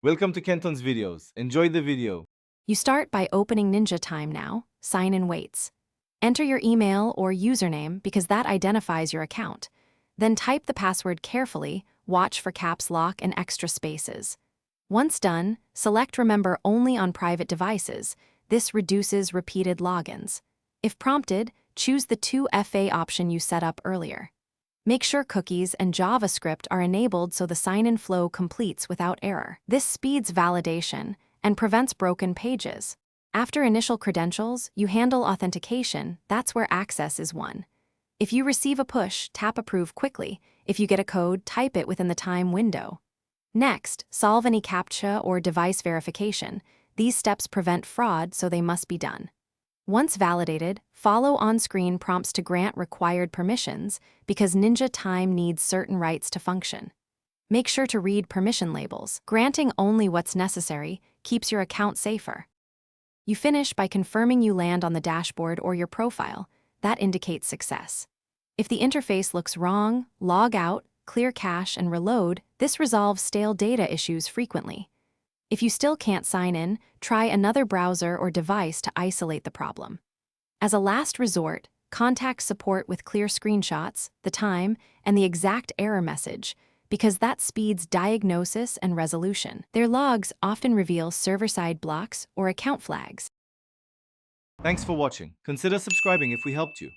Welcome to Kenton's videos. Enjoy the video. You start by opening Ninja Time now, sign in waits. Enter your email or username because that identifies your account. Then type the password carefully, watch for caps lock and extra spaces. Once done, select Remember Only on Private Devices. This reduces repeated logins. If prompted, choose the 2FA option you set up earlier. Make sure cookies and JavaScript are enabled so the sign-in flow completes without error. This speeds validation and prevents broken pages. After initial credentials, you handle authentication. That's where access is won. If you receive a push, tap Approve quickly. If you get a code, type it within the time window. Next, solve any CAPTCHA or device verification. These steps prevent fraud, so they must be done. Once validated, follow on-screen prompts to grant required permissions because Ninja Time needs certain rights to function. Make sure to read permission labels. Granting only what's necessary keeps your account safer. You finish by confirming you land on the dashboard or your profile. That indicates success. If the interface looks wrong, log out, clear cache, and reload. This resolves stale data issues frequently. If you still can't sign in, try another browser or device to isolate the problem. As a last resort, contact support with clear screenshots, the time, and the exact error message, because that speeds diagnosis and resolution. Their logs often reveal server-side blocks or account flags. Thanks for watching. Consider subscribing if we helped you.